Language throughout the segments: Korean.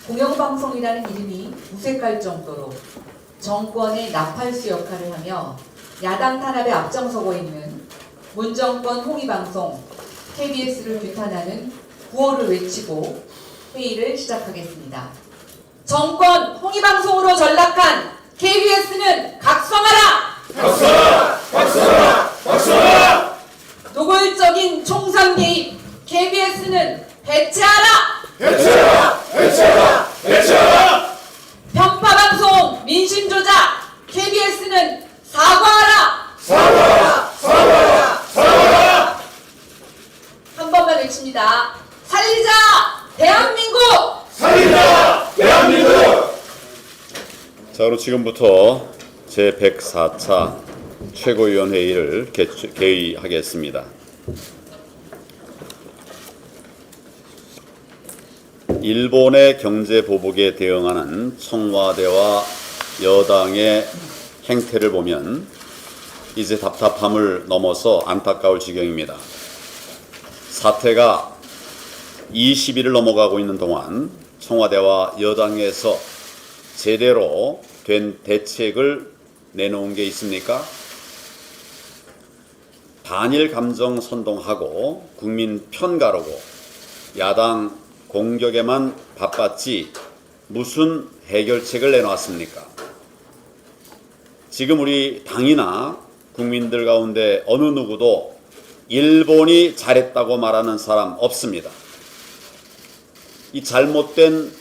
공영방송이라는 이름이 무색할 정도로 정권의 나팔수 역할을 하며 야당 탄압에 앞장서고 있는 문정권 홍위방송 KBS를 규탄하는 구호를 외치고 회의를 시작하겠습니다. 정권 홍위방송으로 전락한 KBS는 각성하라! 각성하라! 각성하라! 각성하라! 노골적인 총선 개입 KBS는 해체하라! 해체하라! 해체하라! 해체하라! 편파방송 민심조작 KBS는 사과하라! 사과하라! 사과하라! 사과하라! 한 번만 외칩니다. 살리자! 대한민국! 살리자! 대한민국! 자, 그럼 지금부터 제104차 최고위원회의를 개의하겠습니다. 일본의 경제 보복에 대응하는 청와대와 여당의 행태를 보면 이제 답답함을 넘어서 안타까울 지경입니다. 사태가 20일을 넘어가고 있는 동안 청와대와 여당에서 제대로 된 대책을 내놓은 게 있습니까? 반일 감정 선동하고 국민 편가르고 야당 공격에만 바빴지 무슨 해결책을 내놓았습니까? 지금 우리 당이나 국민들 가운데 어느 누구도 일본이 잘했다고 말하는 사람 없습니다. 이 잘못된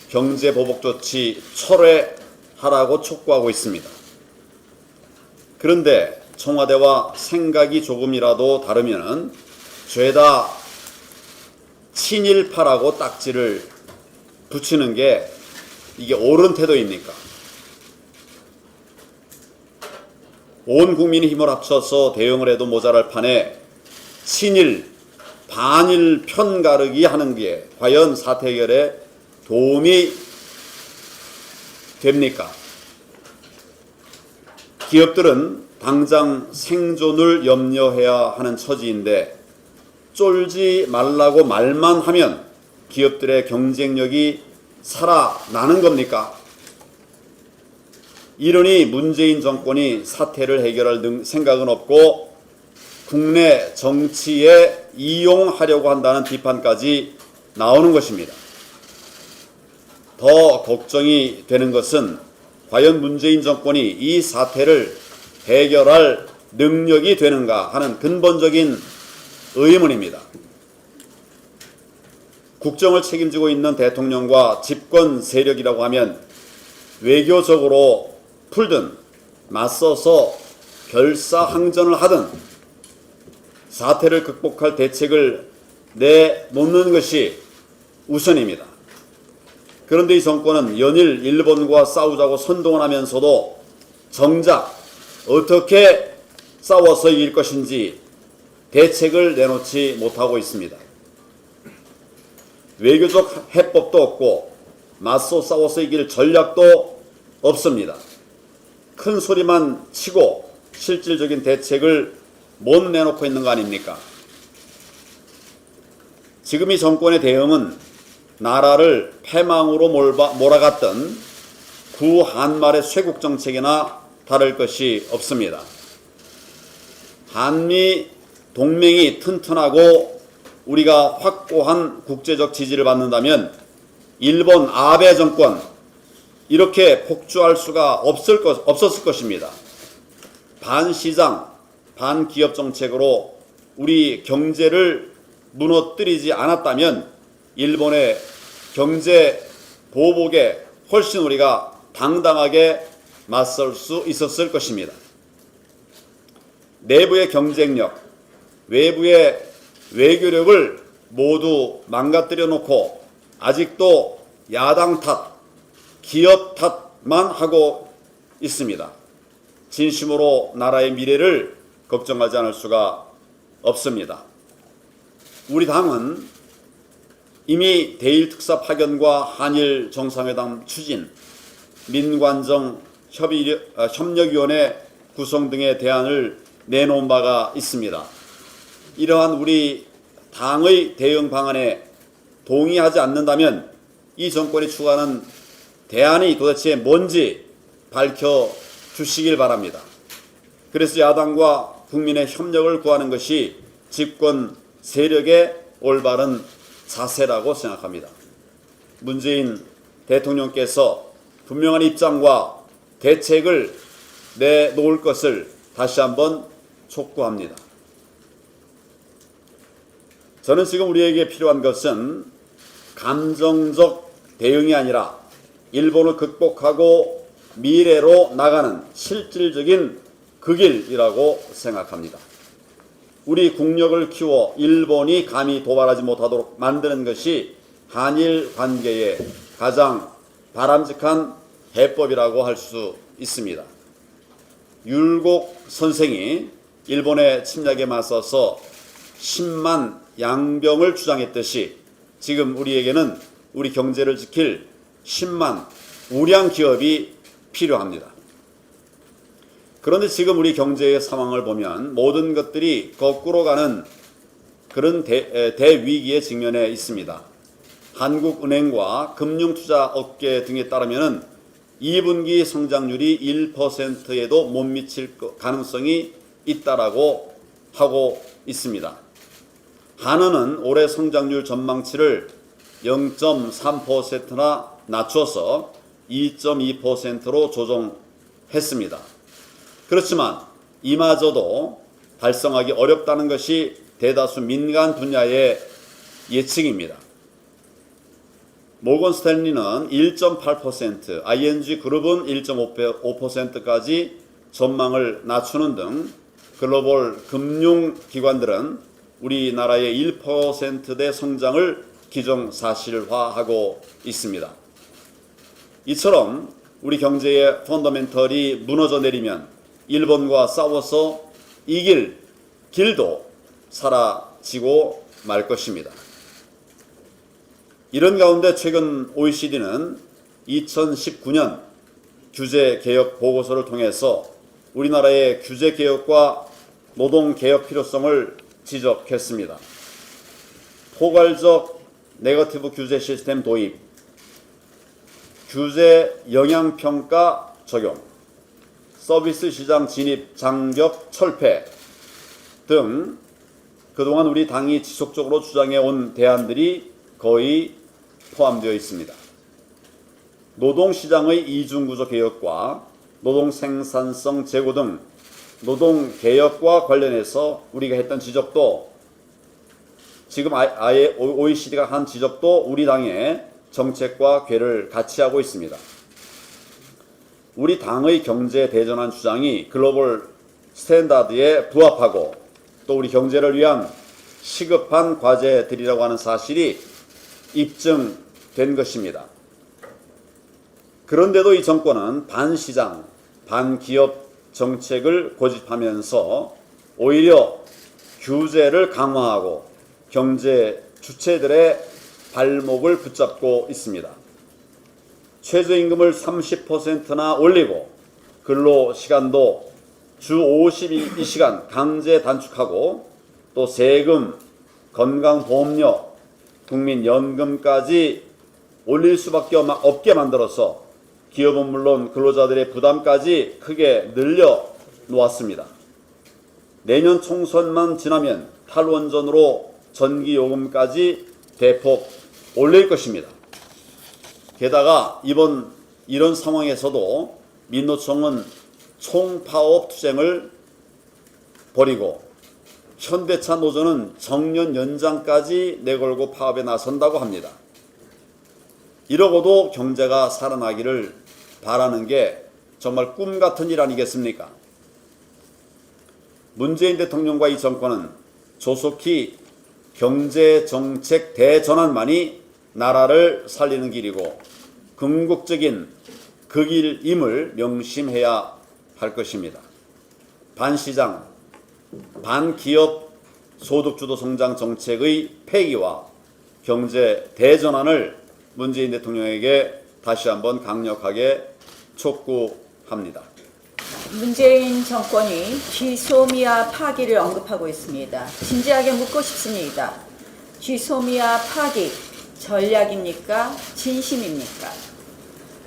경제 보복 조치 철회하라고 촉구하고 있습니다. 그런데 청와대와 생각이 조금이라도 다르면은 죄다 친일파라고 딱지를 붙이는 게 이게 옳은 태도입니까? 온 국민이 힘을 합쳐서 대응을 해도 모자랄 판에 친일, 반일 편가르기 하는 게 과연 사태 해결에 도움이 됩니까? 기업들은 당장 생존을 염려해야 하는 처지인데 쫄지 말라고 말만 하면 기업들의 경쟁력이 살아나는 겁니까? 이러니 문재인 정권이 사태를 해결할 생각은 없고 국내 정치에 이용하려고 한다는 비판까지 나오는 것입니다. 더 걱정이 되는 것은 과연 문재인 정권이 이 사태를 해결할 능력이 되는가 하는 근본적인 의문입니다. 국정을 책임지고 있는 대통령과 집권 세력이라고 하면 외교적으로 풀든 맞서서 결사항전을 하든 사태를 극복할 대책을 내놓는 것이 우선입니다. 그런데 이 정권은 연일 일본과 싸우자고 선동을 하면서도 정작 어떻게 싸워서 이길 것인지 대책을 내놓지 못하고 있습니다. 외교적 해법도 없고 맞서 싸워서 이길 전략도 없습니다. 큰 소리만 치고 실질적인 대책을 못 내놓고 있는 거 아닙니까? 지금 이 정권의 대응은 나라를 패망으로 몰아갔던 구한말의 쇄국 정책이나 다를 것이 없습니다. 한미 동맹이 튼튼하고 우리가 확고한 국제적 지지를 받는다면 일본 아베 정권 이렇게 폭주할 수가 없었을 것입니다. 반시장, 반기업 정책으로 우리 경제를 무너뜨리지 않았다면 일본의 경제 보복에 훨씬 우리가 당당하게 맞설 수 있었을 것입니다. 내부의 경쟁력, 외부의 외교력을 모두 망가뜨려 놓고 아직도 야당 탓, 기업 탓만 하고 있습니다. 진심으로 나라의 미래를 걱정하지 않을 수가 없습니다. 우리 당은 이미 대일 특사 파견과 한일 정상회담 추진, 민관정 협력위원회 구성 등의 대안을 내놓은 바가 있습니다. 이러한 우리 당의 대응 방안에 동의하지 않는다면 이 정권이 추구하는 대안이 도대체 뭔지 밝혀주시길 바랍니다. 그래서 야당과 국민의 협력을 구하는 것이 집권 세력의 올바른 자세라고 생각합니다. 문재인 대통령께서 분명한 입장과 대책을 내놓을 것을 다시 한번 촉구합니다. 저는 지금 우리에게 필요한 것은 감정적 대응이 아니라 일본을 극복하고 미래로 나가는 실질적인 그 길이라고 생각합니다. 우리 국력을 키워 일본이 감히 도발하지 못하도록 만드는 것이 한일 관계의 가장 바람직한 해법이라고 할 수 있습니다. 율곡 선생이 일본의 침략에 맞서서 10만 양병을 주장했듯이 지금 우리에게는 우리 경제를 지킬 10만 우량 기업이 필요합니다. 그런데 지금 우리 경제의 상황을 보면 모든 것들이 거꾸로 가는 그런 대위기에 직면해 있습니다. 한국은행과 금융투자업계 등에 따르면 2분기 성장률이 1%에도 못 미칠 가능성이 있다라고 하고 있습니다. 한은은 올해 성장률 전망치를 0.3%나 낮춰서 2.2%로 조정했습니다. 그렇지만 이마저도 달성하기 어렵다는 것이 대다수 민간 분야의 예측입니다. 모건 스탠리는 1.8%, ING 그룹은 1.5%까지 전망을 낮추는 등 글로벌 금융기관들은 우리나라의 1%대 성장을 기정사실화하고 있습니다. 이처럼 우리 경제의 펀더멘털이 무너져 내리면 일본과 싸워서 이길 길도 사라지고 말 것입니다. 이런 가운데 최근 OECD는 2019년 규제개혁 보고서를 통해서 우리나라의 규제개혁과 노동개혁 필요성을 지적했습니다. 포괄적 네거티브 규제 시스템 도입, 규제 영향평가 적용, 서비스 시장 진입 장벽 철폐 등 그동안 우리 당이 지속적으로 주장해온 대안들이 거의 포함되어 있습니다. 노동시장의 이중구조 개혁과 노동 생산성 제고 등 노동개혁과 관련해서 우리가 했던 지적도 지금 아예 OECD가 한 지적도 우리 당의 정책과 궤를 같이 하고 있습니다. 우리 당의 경제 대전환 주장이 글로벌 스탠다드에 부합하고 또 우리 경제를 위한 시급한 과제들이라고 하는 사실이 입증된 것입니다. 그런데도 이 정권은 반시장, 반기업 정책을 고집하면서 오히려 규제를 강화하고 경제 주체들의 발목을 붙잡고 있습니다. 최저임금을 30%나 올리고 근로시간도 주 52시간 강제 단축하고 또 세금, 건강보험료, 국민연금까지 올릴 수밖에 없게 만들어서 기업은 물론 근로자들의 부담까지 크게 늘려 놓았습니다. 내년 총선만 지나면 탈원전으로 전기요금까지 대폭 올릴 것입니다. 게다가 이런 상황에서도 민노총은 총파업 투쟁을 벌이고 현대차 노조는 정년 연장까지 내걸고 파업에 나선다고 합니다. 이러고도 경제가 살아나기를 바라는 게 정말 꿈 같은 일 아니겠습니까? 문재인 대통령과 이 정권은 조속히 경제정책 대전환만이 나라를 살리는 길이고 궁극적인 그 길임을 명심해야 할 것입니다. 반시장, 반기업 소득주도 성장 정책의 폐기와 경제 대전환을 문재인 대통령에게 다시 한번 강력하게 촉구합니다. 문재인 정권이 지소미아 파기를 언급하고 있습니다. 진지하게 묻고 싶습니다. 지소미아 파기, 전략입니까? 진심입니까?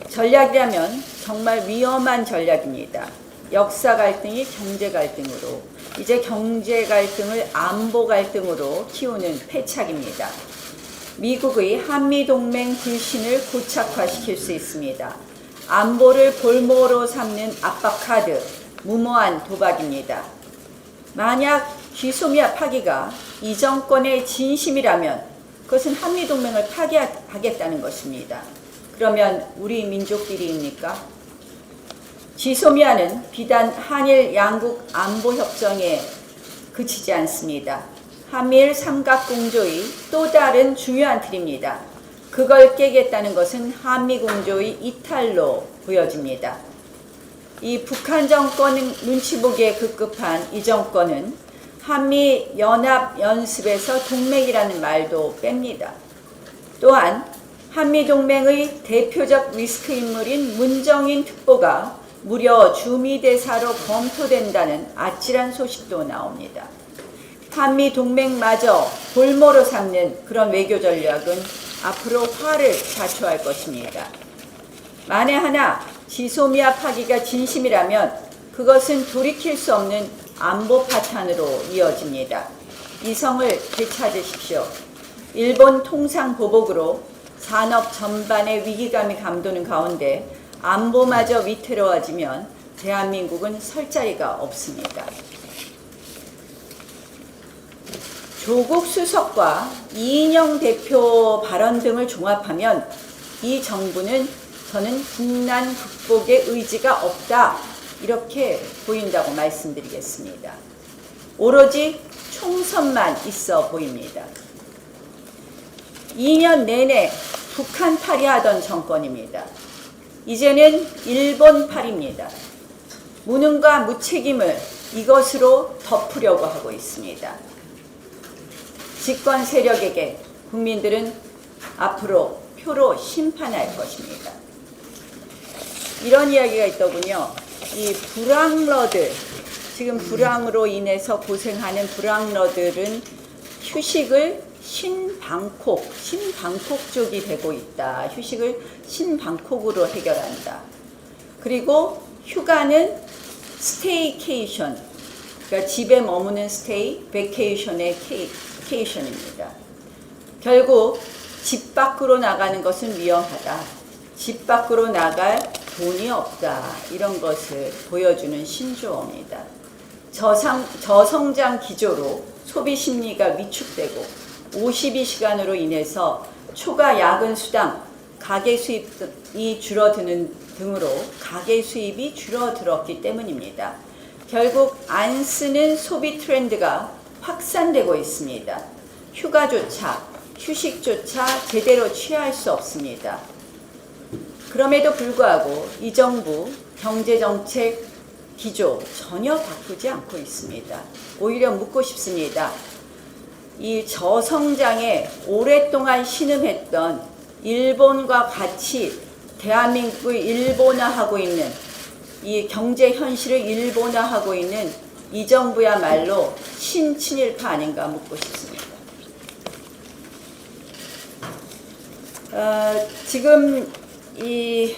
전략이라면 정말 위험한 전략입니다. 역사 갈등이 경제 갈등으로, 이제 경제 갈등을 안보 갈등으로 키우는 패착입니다. 미국의 한미동맹 불신을 고착화시킬 수 있습니다. 안보를 볼모로 삼는 압박카드, 무모한 도박입니다. 만약 지소미아 파기가 이 정권의 진심이라면 그것은 한미동맹을 파기하겠다는 것입니다. 그러면 우리 민족끼리입니까? 지소미아는 비단 한일 양국 안보협정에 그치지 않습니다. 한미일 삼각공조의 또 다른 중요한 틀입니다. 그걸 깨겠다는 것은 한미공조의 이탈로 보여집니다. 이 북한 정권 눈치 보기에 급급한 이 정권은 한미 연합 연습에서 동맹이라는 말도 뺍니다. 또한 한미 동맹의 대표적 리스크 인물인 문정인 특보가 무려 주미대사로 검토된다는 아찔한 소식도 나옵니다. 한미 동맹마저 볼모로 삼는 그런 외교 전략은 앞으로 화를 자초할 것입니다. 만에 하나 지소미아 파기가 진심이라면 그것은 돌이킬 수 없는 안보 파탄으로 이어집니다. 이성을 되찾으십시오. 일본 통상 보복으로 산업 전반의 위기감이 감도는 가운데 안보마저 위태로워지면 대한민국은 설 자리가 없습니다. 조국 수석과 이인영 대표 발언 등을 종합하면 이 정부는 저는 국난 극복의 의지가 없다, 이렇게 보인다고 말씀드리겠습니다. 오로지 총선만 있어 보입니다. 2년 내내 북한 파리하던 정권입니다. 이제는 일본 파리입니다. 무능과 무책임을 이것으로 덮으려고 하고 있습니다. 집권 세력에게 국민들은 앞으로 표로 심판할 것입니다. 이런 이야기가 있더군요. 이 불황러들, 지금 불황으로 인해서 고생하는 불황러들은 휴식을 신방콕 쪽이 되고 있다. 휴식을 신방콕으로 해결한다. 그리고 휴가는 스테이케이션, 그러니까 집에 머무는 스테이, 베케이션의 케이션입니다. 결국 집 밖으로 나가는 것은 위험하다. 집 밖으로 나갈 돈이 없다. 이런 것을 보여주는 신조어입니다. 저성장 기조로 소비 심리가 위축되고 52시간으로 인해서 초과 야근 수당, 가계 수입이 줄어드는 등으로 가계 수입이 줄어들었기 때문입니다. 결국 안 쓰는 소비 트렌드가 확산되고 있습니다. 휴식조차 제대로 취할 수 없습니다. 그럼에도 불구하고 이 정부 경제정책 기조 전혀 바꾸지 않고 있습니다. 오히려 묻고 싶습니다. 이 저성장에 오랫동안 신음했던 일본과 같이 대한민국을 일본화하고 있는, 이 경제 현실을 일본화하고 있는 이 정부야말로 신친일파 아닌가 묻고 싶습니다. 지금 이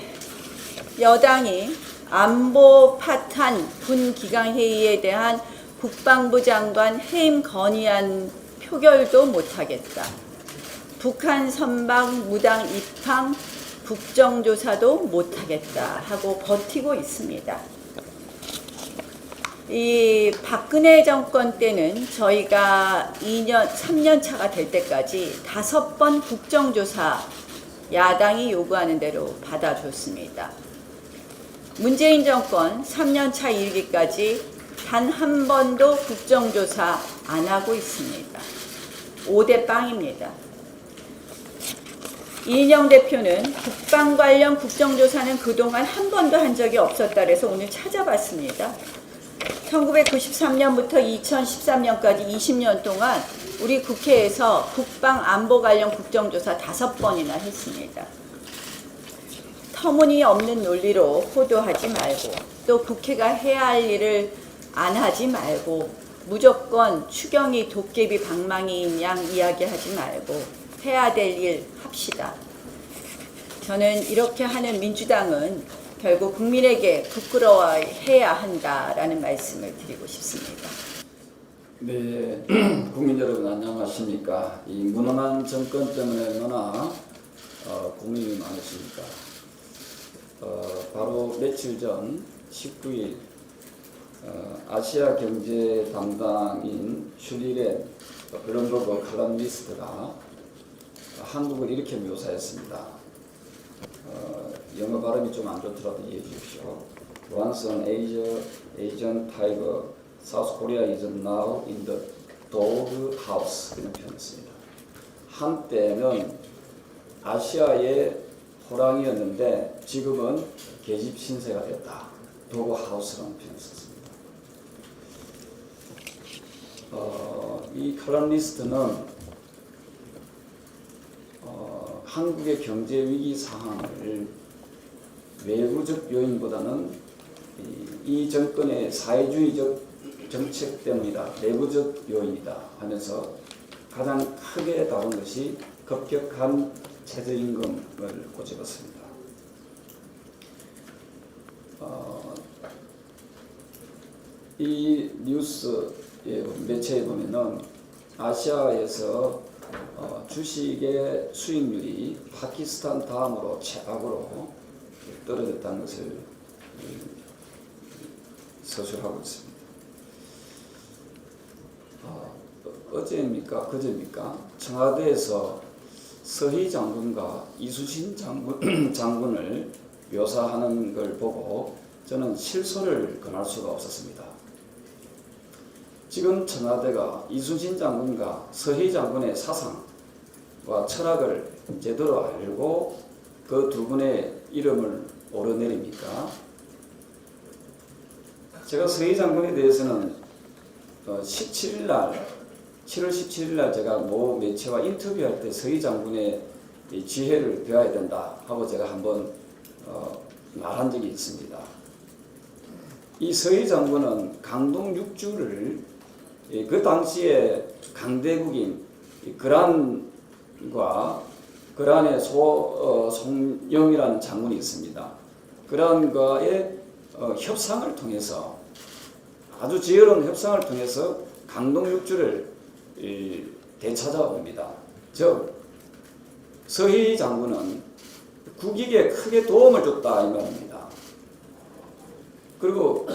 여당이 안보 파탄 분기강회의에 대한 국방부 장관 해임 건의안 표결도 못하겠다. 북한 선박 무당 입항 국정조사도 못하겠다 하고 버티고 있습니다. 이 박근혜 정권 때는 저희가 3년 차가 될 때까지 5번 국정조사 야당이 요구하는 대로 받아줬습니다. 문재인 정권 3년 차 이르기까지 단 한 번도 국정조사 안 하고 있습니다. 5대 빵입니다. 이인영 대표는 국방 관련 국정조사는 그동안 한 번도 한 적이 없었다 그래서 오늘 찾아봤습니다. 1993년부터 2013년까지 20년 동안 우리 국회에서 국방 안보 관련 국정조사 5번이나 했습니다. 터무니없는 논리로 호도하지 말고, 또 국회가 해야 할 일을 안 하지 말고, 무조건 추경이 도깨비 방망이인 양 이야기하지 말고, 해야 될 일 합시다. 저는 이렇게 하는 민주당은 결국 국민에게 부끄러워해야 한다라는 말씀을 드리고 싶습니다. 네, 국민 여러분 안녕하십니까? 이 무능한 정권 때문에 얼마나 고민이 많으십니까? 바로 며칠 전 19일 아시아 경제 담당인 슐리렌 블룸버그 칼럼니스트가 한국을 이렇게 묘사했습니다. 영어 발음이 좀 안 좋더라도 이해해 주십시오. Once an Asian tiger, South Korea is now in the dog house. 이런 표현했습니다. 한때는 아시아의 호랑이였는데 지금은 계집 신세가 됐다. 도그 하우스라는 표현을 썼습니다. 이 칼럼니스트는 한국의 경제 위기 상황을 외부적 요인보다는 이 정권의 사회주의적 정책 때문이다, 내부적 요인이다 하면서 가장 크게 다룬 것이 급격한 최저임금을 꼬집었습니다. 이 뉴스 매체에 보면은 아시아에서 주식의 수익률이 파키스탄 다음으로 최악으로 떨어졌다는 것을 서술하고 있습니다. 어제입니까? 그제입니까? 청와대에서 서희 장군과 이수신 장군을 묘사하는 걸 보고 저는 실소를 권할 수가 없었습니다. 지금 청와대가 이순신 장군과 서희 장군의 사상과 철학을 제대로 알고 그 두 분의 이름을 오르내립니까? 제가 서희 장군에 대해서는 7월 17일 날 제가 모 매체와 인터뷰할 때 서희 장군의 지혜를 배워야 된다 하고 제가 한번 말한 적이 있습니다. 이 서희 장군은 강동 6주를 그 당시에 강대국인 그란과 그란의 송영이라는 장군이 있습니다. 그란과의 협상을 통해서 아주 지혜로운 협상을 통해서 강동 6주를 되찾아옵니다. 즉 서희 장군은 국익에 크게 도움을 줬다 이 말입니다. 그리고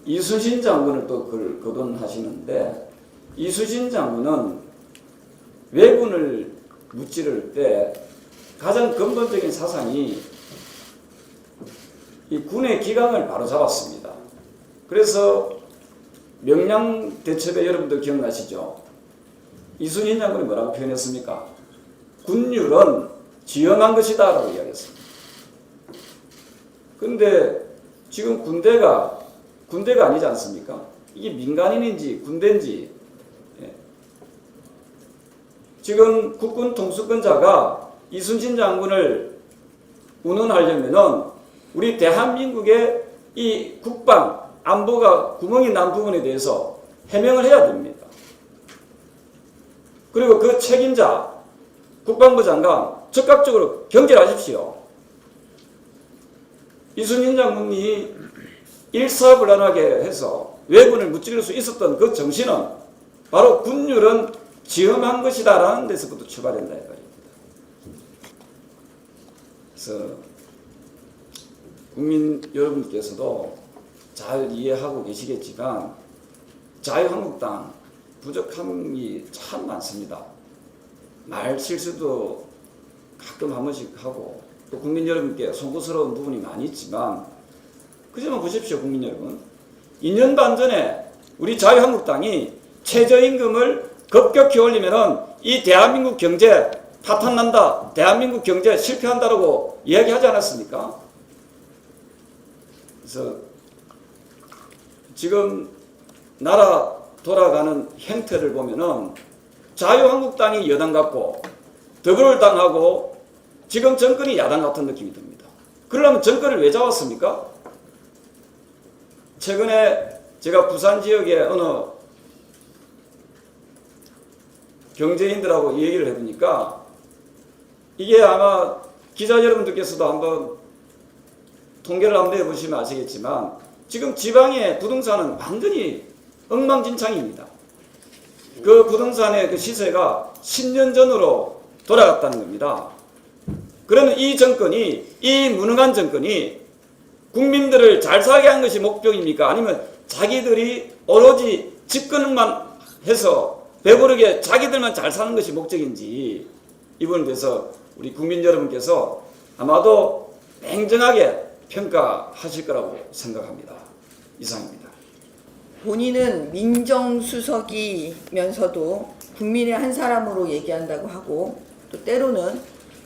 이수신 장군을 또 거론하시는데 이수신 장군은 왜군을 무찌를 때 가장 근본적인 사상이 이 군의 기강을 바로잡았습니다. 그래서 명량대첩에 여러분들 기억나시죠? 이순신 장군이 뭐라고 표현했습니까? 군율은 지엄한 것이다 라고 이야기했습니다. 그런데 지금 군대가 아니지 않습니까? 이게 민간인인지 군대인지 지금 국군 통수권자가 이순신 장군을 운운하려면은 우리 대한민국의 이 국방 안보가 구멍이 난 부분에 대해서 해명을 해야 됩니다. 그리고 그 책임자 국방부 장관 적극적으로 경질하십시오. 이순신 장군이 일사불란하게 해서 왜군을 무찌를 수 있었던 그 정신은 바로 군율은 지엄한 것이다라는 데서부터 출발된다 이 말입니다. 그래서 국민 여러분께서도 잘 이해하고 계시겠지만 자유한국당 부족함이 참 많습니다. 말 실수도 가끔 한 번씩 하고 또 국민 여러분께 송구스러운 부분이 많이 있지만 그 점만 보십시오. 국민 여러분, 2년 반 전에 우리 자유한국당이 최저임금을 급격히 올리면은 이 대한민국 경제 파탄난다, 대한민국 경제 실패한다라고 이야기하지 않았습니까? 그래서 지금 나라 돌아가는 행태를 보면은 자유한국당이 여당 같고 더불어당하고 지금 정권이 야당 같은 느낌이 듭니다. 그러려면 정권을 왜 잡았습니까? 최근에 제가 부산 지역의 어느 경제인들하고 얘기를 해보니까 이게 아마 기자 여러분들께서도 한번 통계를 한번 내보시면 아시겠지만 지금 지방의 부동산은 완전히 엉망진창입니다. 그 부동산의 그 시세가 10년 전으로 돌아갔다는 겁니다. 그러면 이 정권이, 이 무능한 정권이 국민들을 잘 살게 한 것이 목적입니까? 아니면 자기들이 오로지 집권만 해서 배부르게 자기들만 잘 사는 것이 목적인지, 이 부분에 대해서 우리 국민 여러분께서 아마도 냉정하게 평가하실 거라고 생각합니다. 이상입니다. 본인은 민정수석이면서도 국민의 한 사람으로 얘기한다고 하고, 또 때로는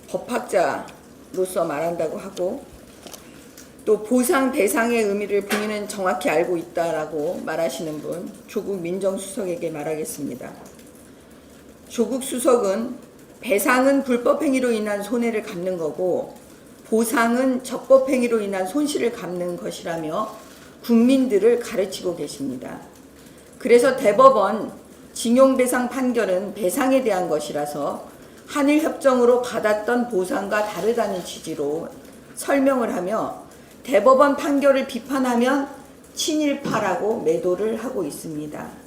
법학자로서 말한다고 하고, 또 보상 배상의 의미를 본인은 정확히 알고 있다라고 말하시는 분, 조국 민정수석에게 말하겠습니다. 조국 수석은 배상은 불법행위로 인한 손해를 갚는 거고 보상은 적법행위로 인한 손실을 갚는 것이라며 국민들을 가르치고 계십니다. 그래서 대법원 징용배상 판결은 배상에 대한 것이라서 한일협정으로 받았던 보상과 다르다는 취지로 설명을 하며 대법원 판결을 비판하면 친일파라고 매도를 하고 있습니다.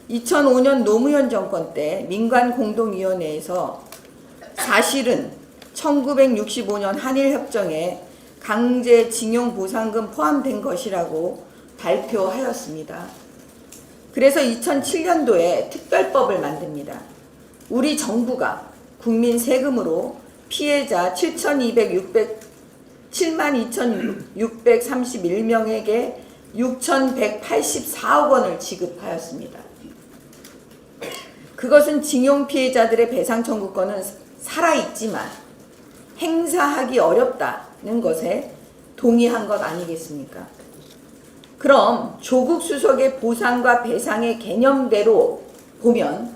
2005년 노무현 정권 때 민관공동위원회에서 사실은 1965년 한일협정에 강제징용 보상금 포함된 것이라고 발표하였습니다. 그래서 2007년도에 특별법을 만듭니다. 우리 정부가 국민 세금으로 피해자 72,631명에게 6,184억 원을 지급하였습니다. 그것은 징용 피해자들의 배상 청구권은 살아있지만 행사하기 어렵다는 것에 동의한 것 아니겠습니까? 그럼 조국 수석의 보상과 배상의 개념대로 보면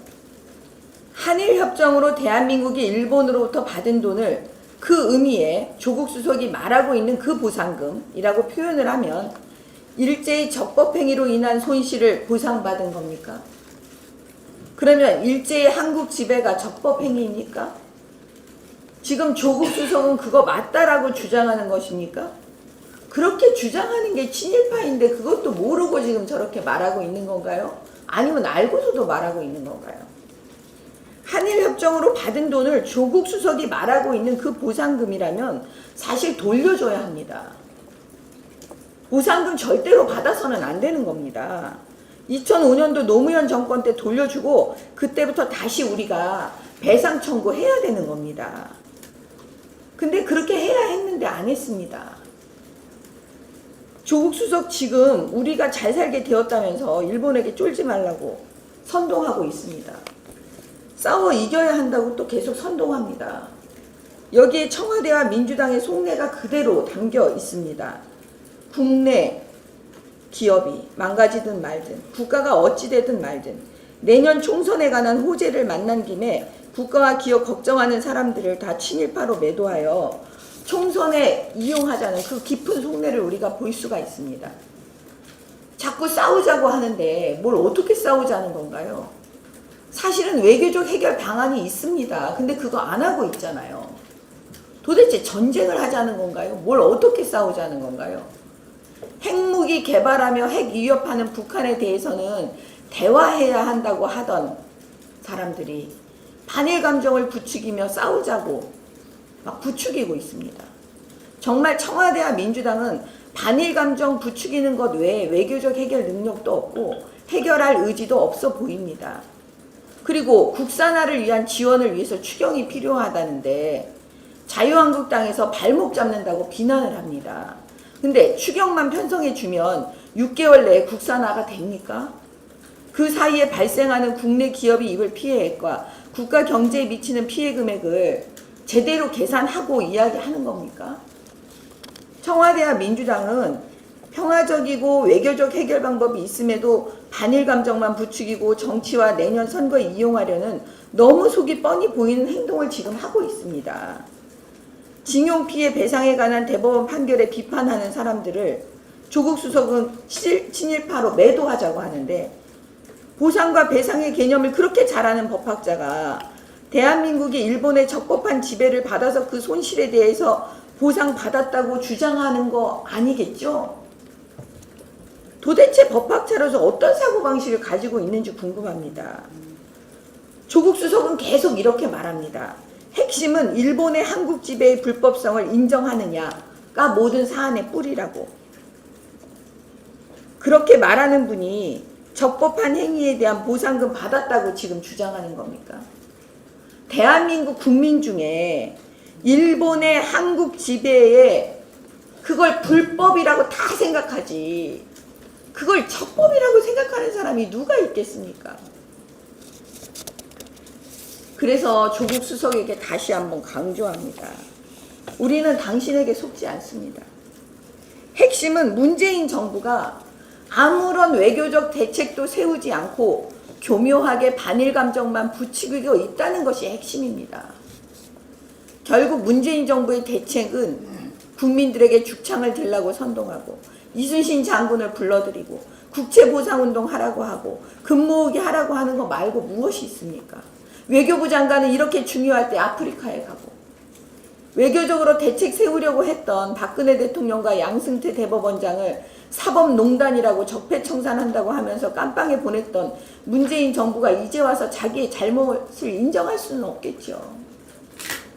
한일협정으로 대한민국이 일본으로부터 받은 돈을 그 의미에 조국 수석이 말하고 있는 그 보상금이라고 표현을 하면 일제히 적법행위로 인한 손실을 보상받은 겁니까? 그러면 일제히 한국 지배가 적법행위입니까? 지금 조국 수석은 그거 맞다라고 주장하는 것입니까? 그렇게 주장하는 게 친일파인데 그것도 모르고 지금 저렇게 말하고 있는 건가요? 아니면 알고서도 말하고 있는 건가요? 한일협정으로 받은 돈을 조국 수석이 말하고 있는 그 보상금이라면 사실 돌려줘야 합니다. 보상금 절대로 받아서는 안 되는 겁니다. 2005년도 노무현 정권 때 돌려주고 그때부터 다시 우리가 배상 청구해야 되는 겁니다. 근데 그렇게 해야 했는데 안 했습니다. 조국 수석 지금 우리가 잘 살게 되었다면서 일본에게 쫄지 말라고 선동하고 있습니다. 싸워 이겨야 한다고 또 계속 선동합니다. 여기에 청와대와 민주당의 속내가 그대로 담겨 있습니다. 국내 기업이 망가지든 말든 국가가 어찌되든 말든 내년 총선에 관한 호재를 만난 김에 국가와 기업 걱정하는 사람들을 다 친일파로 매도하여 총선에 이용하자는 그 깊은 속내를 우리가 볼 수가 있습니다. 자꾸 싸우자고 하는데 뭘 어떻게 싸우자는 건가요? 사실은 외교적 해결 방안이 있습니다. 근데 그거 안 하고 있잖아요. 도대체 전쟁을 하자는 건가요? 뭘 어떻게 싸우자는 건가요? 핵무기 개발하며 핵 위협하는 북한에 대해서는 대화해야 한다고 하던 사람들이 반일 감정을 부추기며 싸우자고 막 부추기고 있습니다. 정말 청와대와 민주당은 반일 감정 부추기는 것 외에 외교적 해결 능력도 없고 해결할 의지도 없어 보입니다. 그리고 국산화를 위한 지원을 위해서 추경이 필요하다는데 자유한국당에서 발목 잡는다고 비난을 합니다. 근데 추경만 편성해주면 6개월 내에 국산화가 됩니까? 그 사이에 발생하는 국내 기업이 입을 피해액과 국가 경제에 미치는 피해 금액을 제대로 계산하고 이야기하는 겁니까? 청와대와 민주당은 평화적이고 외교적 해결 방법이 있음에도 반일 감정만 부추기고 정치와 내년 선거에 이용하려는 너무 속이 뻔히 보이는 행동을 지금 하고 있습니다. 징용 피해 배상에 관한 대법원 판결에 비판하는 사람들을 조국 수석은 친일파로 매도하자고 하는데 보상과 배상의 개념을 그렇게 잘 아는 법학자가 대한민국이 일본의 적법한 지배를 받아서 그 손실에 대해서 보상받았다고 주장하는 거 아니겠죠? 도대체 법학자로서 어떤 사고방식을 가지고 있는지 궁금합니다. 조국 수석은 계속 이렇게 말합니다. 핵심은 일본의 한국 지배의 불법성을 인정하느냐가 모든 사안의 뿌리라고. 그렇게 말하는 분이 적법한 행위에 대한 보상금 받았다고 지금 주장하는 겁니까? 대한민국 국민 중에 일본의 한국 지배에 그걸 불법이라고 다 생각하지 그걸 적법이라고 생각하는 사람이 누가 있겠습니까? 그래서 조국 수석에게 다시 한번 강조합니다. 우리는 당신에게 속지 않습니다. 핵심은 문재인 정부가 아무런 외교적 대책도 세우지 않고 교묘하게 반일 감정만 부추기고 있다는 것이 핵심입니다. 결국 문재인 정부의 대책은 국민들에게 죽창을 들라고 선동하고 이순신 장군을 불러들이고 국채보상운동 하라고 하고 금모으기 하라고 하는 거 말고 무엇이 있습니까? 외교부 장관은 이렇게 중요할 때 아프리카에 가고 외교적으로 대책 세우려고 했던 박근혜 대통령과 양승태 대법원장을 사법농단이라고 적폐청산한다고 하면서 깜빵에 보냈던 문재인 정부가 이제 와서 자기의 잘못을 인정할 수는 없겠죠.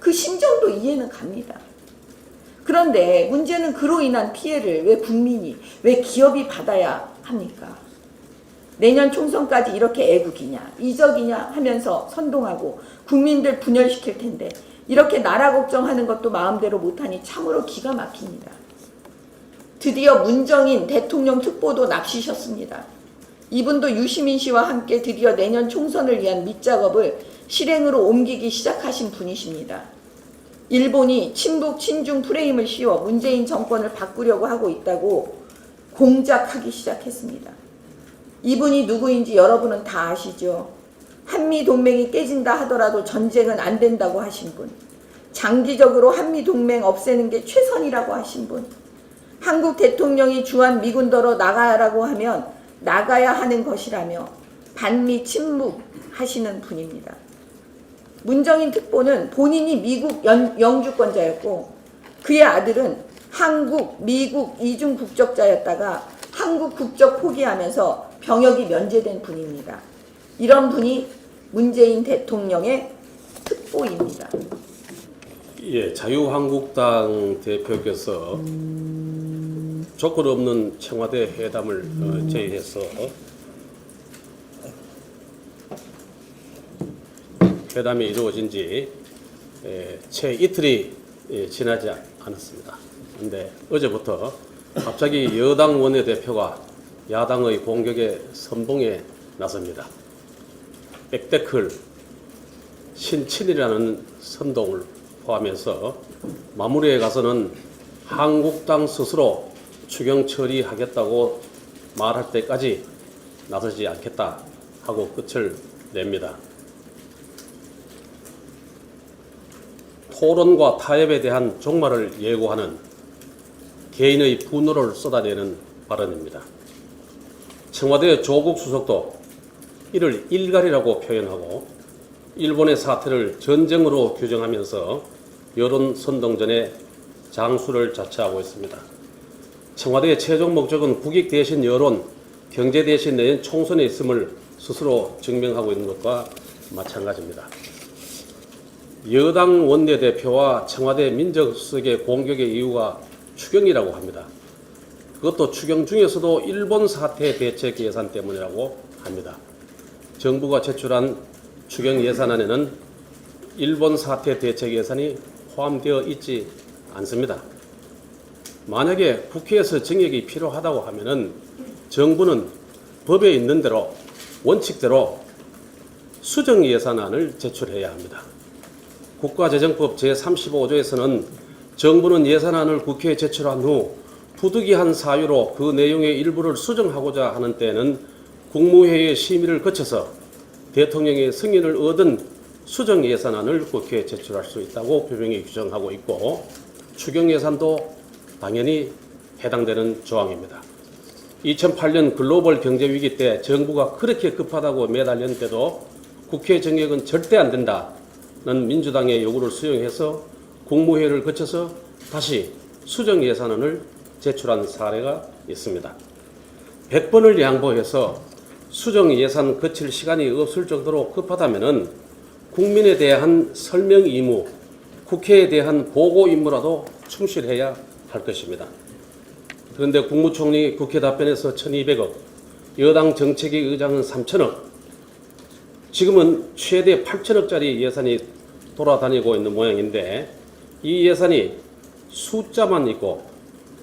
그 심정도 이해는 갑니다. 그런데 문제는 그로 인한 피해를 왜 국민이, 왜 기업이 받아야 합니까? 내년 총선까지 이렇게 애국이냐, 이적이냐 하면서 선동하고 국민들 분열시킬 텐데 이렇게 나라 걱정하는 것도 마음대로 못하니 참으로 기가 막힙니다. 드디어 문정인 대통령 특보도 납치셨습니다. 이분도 유시민 씨와 함께 드디어 내년 총선을 위한 밑작업을 실행으로 옮기기 시작하신 분이십니다. 일본이 친북 친중 프레임을 씌워 문재인 정권을 바꾸려고 하고 있다고 공작하기 시작했습니다. 이분이 누구인지 여러분은 다 아시죠? 한미동맹이 깨진다 하더라도 전쟁은 안 된다고 하신 분, 장기적으로 한미동맹 없애는 게 최선이라고 하신 분, 한국 대통령이 주한 미군더러 나가라고 하면 나가야 하는 것이라며 반미 침묵 하시는 분입니다. 문정인 특보는 본인이 미국 영주권자였고 그의 아들은 한국, 미국 이중 국적자였다가 한국 국적 포기하면서 병역이 면제된 분입니다. 이런 분이 문재인 대통령의 특보입니다. 예, 자유한국당 대표께서 조건 없는 청와대 회담을 제의해서 회담이 이루어진 지 채 이틀이 지나지 않았습니다. 그런데 어제부터 갑자기 여당 원내대표가 야당의 공격에 선봉에 나섭니다. 백데클, 신친이라는 선동을 포함해서 마무리에 가서는 한국당 스스로 추경 처리하겠다고 말할 때까지 나서지 않겠다 하고 끝을 냅니다. 토론과 타협에 대한 종말을 예고하는 개인의 분노를 쏟아내는 발언입니다. 청와대 조국 수석도 이를 일갈이라고 표현하고 일본의 사태를 전쟁으로 규정하면서 여론 선동전에 장수를 자처하고 있습니다. 청와대의 최종 목적은 국익 대신 여론, 경제 대신 내년 총선에 있음을 스스로 증명하고 있는 것과 마찬가지입니다. 여당 원내대표와 청와대 민정수석의 공격의 이유가 추경이라고 합니다. 그것도 추경 중에서도 일본 사태 대책 예산 때문이라고 합니다. 정부가 제출한 추경 예산안에는 일본 사태 대책 예산이 포함되어 있지 않습니다. 만약에 국회에서 증액이 필요하다고 하면은 정부는 법에 있는 대로 원칙대로 수정 예산안을 제출해야 합니다. 국가재정법 제35조에서는 정부는 예산안을 국회에 제출한 후 부득이한 사유로 그 내용의 일부를 수정하고자 하는 때에는 국무회의의 심의를 거쳐서 대통령의 승인을 얻은 수정 예산안을 국회에 제출할 수 있다고 표명이 규정하고 있고 추경 예산도 당연히 해당되는 조항입니다. 2008년 글로벌 경제 위기 때 정부가 그렇게 급하다고 매달렸는데도 국회 정액은 절대 안 된다는 민주당의 요구를 수용해서 국무회의를 거쳐서 다시 수정 예산안을 제출한 사례가 있습니다. 100번을 양보해서 수정 예산 거칠 시간이 없을 정도로 급하다면은 국민에 대한 설명 의무, 국회에 대한 보고 임무라도 충실해야 할 것입니다. 그런데 국무총리 국회 답변에서 1,200억, 여당 정책위 의장은 3,000억, 지금은 최대 8,000억짜리 예산이 돌아다니고 있는 모양인데 이 예산이 숫자만 있고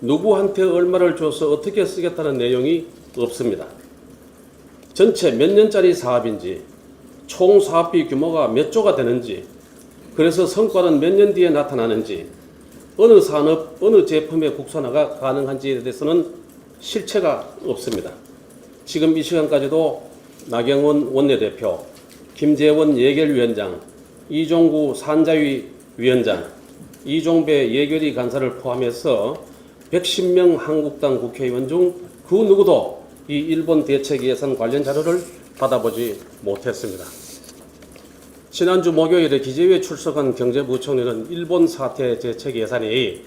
누구한테 얼마를 줘서 어떻게 쓰겠다는 내용이 없습니다. 전체 몇 년짜리 사업인지, 총 사업비 규모가 몇 조가 되는지, 그래서 성과는 몇 년 뒤에 나타나는지, 어느 산업, 어느 제품의 국산화가 가능한지에 대해서는 실체가 없습니다. 지금 이 시간까지도 나경원 원내대표, 김재원 예결위원장, 이종구 산자위 위원장, 이종배 예결위 간사를 포함해서 110명 한국당 국회의원 중 그 누구도 이 일본 대책 예산 관련 자료를 받아보지 못했습니다. 지난주 목요일에 기재위에 출석한 경제부총리는 일본 사태 대책 예산이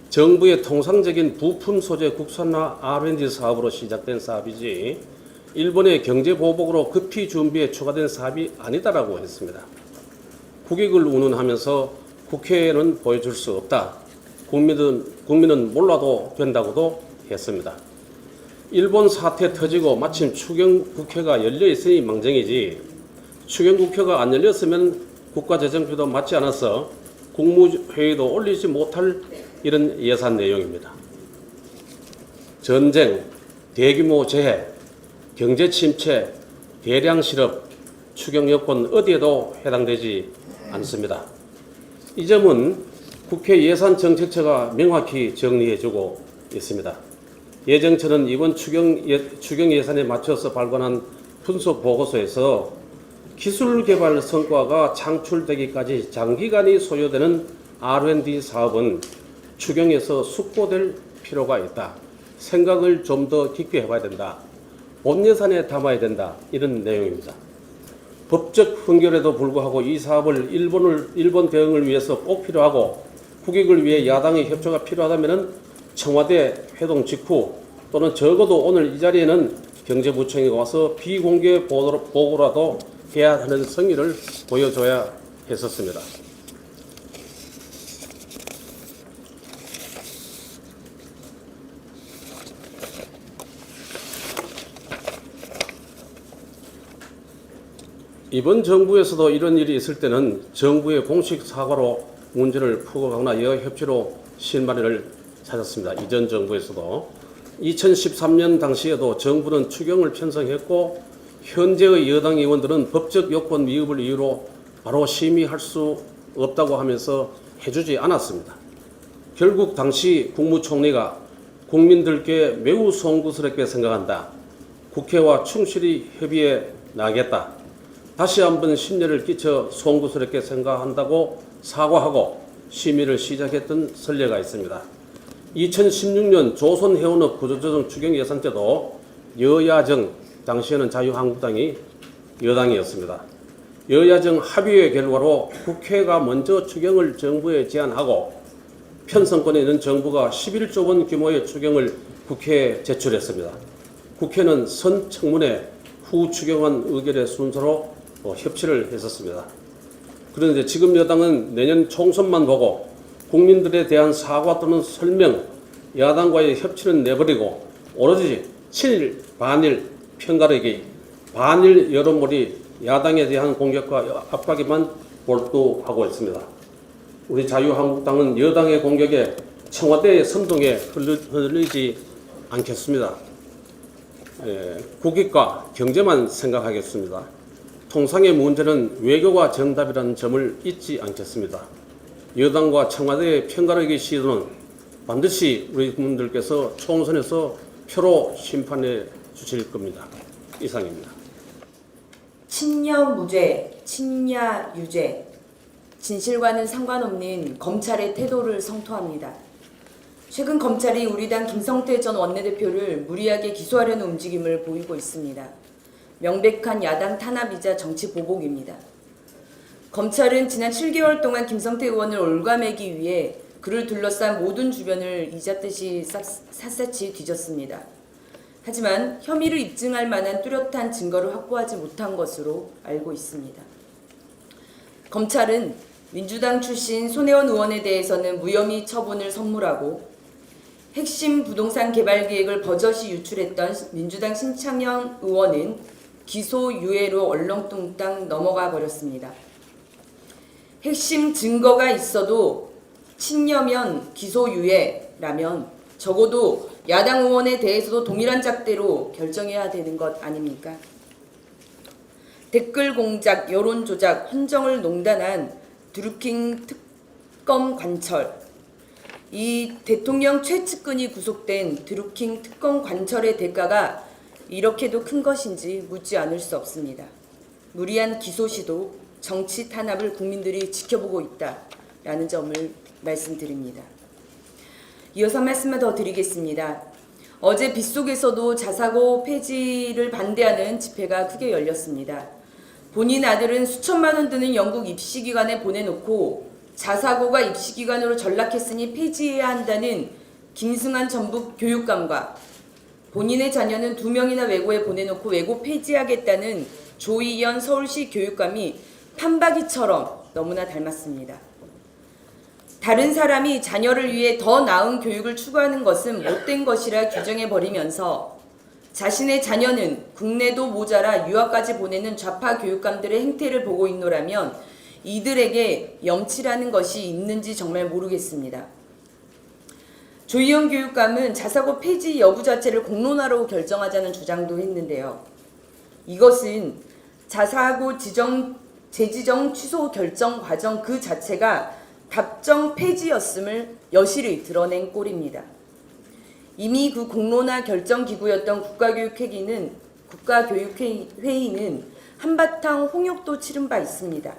정부의 통상적인 부품 소재 국산화 R&D 사업으로 시작된 사업이지 일본의 경제 보복으로 급히 준비에 추가된 사업이 아니다라고 했습니다. 국익을 운운하면서 국회에는 보여줄 수 없다. 국민은 몰라도 된다고도 했습니다. 일본 사태 터지고 마침 추경국회가 열려있으니 망정이지 추경국회가 안 열렸으면 국가재정비도 맞지 않아서 국무회의도 올리지 못할 이런 예산 내용입니다. 전쟁, 대규모 재해, 경제 침체, 대량 실업, 추경 여건 어디에도 해당되지 않습니다. 이 점은 국회 예산정책처가 명확히 정리해주고 있습니다. 예정처는 이번 추경 예산에 맞춰서 발간한 분석 보고서에서 기술개발 성과가 창출되기까지 장기간이 소요되는 R&D 사업은 추경에서 숙고될 필요가 있다. 생각을 좀 더 깊게 해봐야 된다. 본 예산에 담아야 된다. 이런 내용입니다. 법적 흥결에도 불구하고 이 사업을 일본 대응을 위해서 꼭 필요하고 국익을 위해 야당의 협조가 필요하다면 청와대 회동 직후 또는 적어도 오늘 이 자리에는 경제부총리가 와서 비공개 보고라도 해야 하는 성의를 보여줘야 했었습니다. 이번 정부에서도 이런 일이 있을 때는 정부의 공식 사과로 문제를 풀어가거나 여야 협치로 실마리를 찾았습니다. 이전 정부에서도 2013년 당시에도 정부는 추경을 편성했고 현재의 여당 의원들은 법적 요건 미흡을 이유로 바로 심의할 수 없다고 하면서 해주지 않았습니다. 결국 당시 국무총리가 국민들께 매우 송구스럽게 생각한다. 국회와 충실히 협의해 나가겠다. 다시 한번 심려를 끼쳐 송구스럽게 생각한다고 사과하고 심의를 시작했던 선례가 있습니다. 2016년 조선해운업 구조조정 추경예산 때도 여야정, 당시에는 자유한국당이 여당이었습니다. 여야정 합의의 결과로 국회가 먼저 추경을 정부에 제안하고 편성권에 있는 정부가 11조 원 규모의 추경을 국회에 제출했습니다. 국회는 선 청문회 후 추경안 의결의 순서로 협치를 했었습니다. 그런데 지금 여당은 내년 총선만 보고 국민들에 대한 사과 또는 설명, 야당과의 협치는 내버리고 오로지 친일, 반일, 편가르기, 반일 여론몰이 야당에 대한 공격과 압박에만 몰두하고 있습니다. 우리 자유한국당은 여당의 공격에 청와대의 선동에 흔들리지 않겠습니다. 국익과 경제만 생각하겠습니다. 통상의 문제는 외교가 정답이라는 점을 잊지 않겠습니다. 여당과 청와대의 편가르기 시도는 반드시 우리 국민들께서 총선에서 표로 심판해 주실 겁니다. 이상입니다. 친여무죄, 친야유죄, 진실과는 상관없는 검찰의 태도를 성토합니다. 최근 검찰이 우리 당 김성태 전 원내대표를 무리하게 기소하려는 움직임을 보이고 있습니다. 명백한 야당 탄압이자 정치 보복입니다. 검찰은 지난 7개월 동안 김성태 의원을 올가매기 위해 그를 둘러싼 모든 주변을 이잣듯이 샅샅이 뒤졌습니다. 하지만 혐의를 입증할 만한 뚜렷한 증거를 확보하지 못한 것으로 알고 있습니다. 검찰은 민주당 출신 손혜원 의원에 대해서는 무혐의 처분을 선물하고 핵심 부동산 개발 계획을 버젓이 유출했던 민주당 신창현 의원은 기소유예로 얼렁뚱땅 넘어가 버렸습니다. 핵심 증거가 있어도 친여면 기소유예라면 적어도 야당 의원에 대해서도 동일한 잣대로 결정해야 되는 것 아닙니까? 댓글 공작, 여론 조작, 헌정을 농단한 드루킹 특검 관철. 이 대통령 최측근이 구속된 드루킹 특검 관철의 대가가 이렇게도 큰 것인지 묻지 않을 수 없습니다. 무리한 기소 시도, 정치 탄압을 국민들이 지켜보고 있다라는 점을 말씀드립니다. 이어서 말씀을 더 드리겠습니다. 어제 빗속에서도 자사고 폐지를 반대하는 집회가 크게 열렸습니다. 본인 아들은 수천만 원 드는 영국 입시기관에 보내놓고 자사고가 입시기관으로 전락했으니 폐지해야 한다는 김승환 전북 교육감과 본인의 자녀는 2명이나 외고에 보내놓고 외고 폐지하겠다는 조희연 서울시 교육감이 판박이처럼 너무나 닮았습니다. 다른 사람이 자녀를 위해 더 나은 교육을 추구하는 것은 못된 것이라 규정해버리면서 자신의 자녀는 국내도 모자라 유학까지 보내는 좌파 교육감들의 행태를 보고 있노라면 이들에게 염치라는 것이 있는지 정말 모르겠습니다. 조희연 교육감은 자사고 폐지 여부 자체를 공론화로 결정하자는 주장도 했는데요. 이것은 자사고 재지정 취소 결정 과정 그 자체가 답정 폐지였음을 여실히 드러낸 꼴입니다. 이미 그 공론화 결정 기구였던 국가교육회의는 한바탕 홍역도 치른 바 있습니다.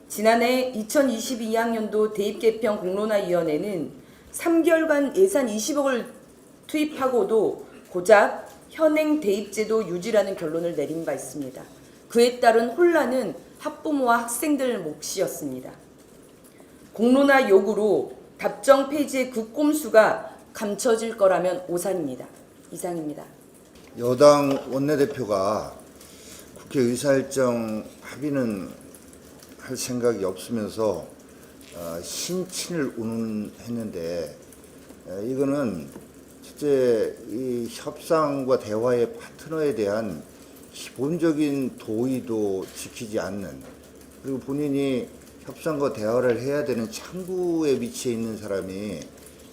지난해 2022학년도 대입개편 공론화위원회는 3개월간 예산 20억을 투입하고도 고작 현행 대입제도 유지라는 결론을 내린 바 있습니다. 그에 따른 혼란은 학부모와 학생들 몫이었습니다. 공론화 요구로 답정 폐지의 그 꼼수가 감춰질 거라면 오산입니다. 이상입니다. 여당 원내대표가 국회 의사일정 합의는 할 생각이 없으면서 신친을 운운했는데 이거는 실제 이 협상과 대화의 파트너에 대한 기본적인 도의도 지키지 않는, 그리고 본인이 협상과 대화를 해야 되는 창구에 위치해 있는 사람이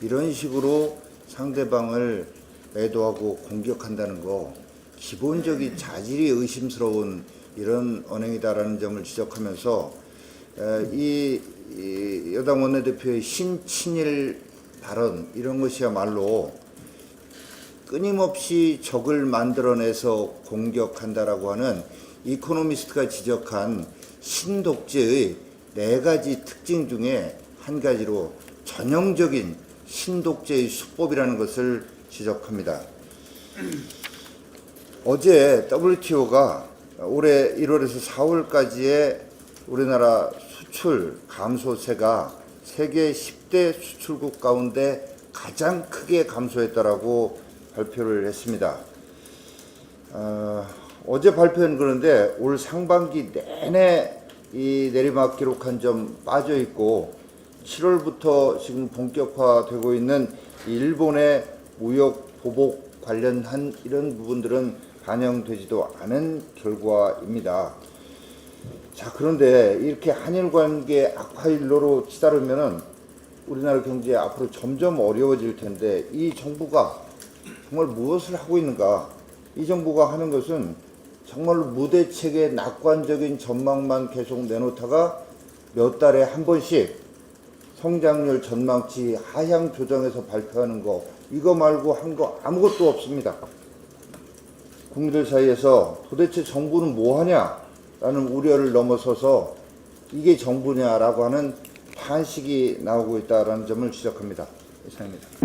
이런 식으로 상대방을 매도하고 공격한다는 거 기본적인 자질이 의심스러운 이런 언행이다라는 점을 지적하면서 이 여당 원내대표의 신친일 발언, 이런 것이야말로 끊임없이 적을 만들어내서 공격한다라고 하는 이코노미스트가 지적한 신독재의 4가지 특징 중에 한 가지로 전형적인 신독재의 수법이라는 것을 지적합니다. 어제 WTO가 올해 1월에서 4월까지의 우리나라 수출 감소세가 세계 10대 수출국 가운데 가장 크게 감소했다라고 발표를 했습니다. 어제 발표는 그런데 올 상반기 내내 이 내리막 기록한 점 빠져 있고 7월부터 지금 본격화되고 있는 일본의 무역 보복 관련한 이런 부분들은 반영되지도 않은 결과입니다. 자, 그런데 이렇게 한일 관계 악화일로로 치달으면은 우리나라 경제 앞으로 점점 어려워질 텐데 이 정부가 정말 무엇을 하고 있는가? 이 정부가 하는 것은 정말로 무대책의 낙관적인 전망만 계속 내놓다가 몇 달에 한 번씩 성장률 전망치 하향 조정해서 발표하는 거, 이거 말고 한 거 아무것도 없습니다. 국민들 사이에서 도대체 정부는 뭐 하냐라는 우려를 넘어서서 이게 정부냐라고 하는 탄식이 나오고 있다는 점을 지적합니다. 이상입니다.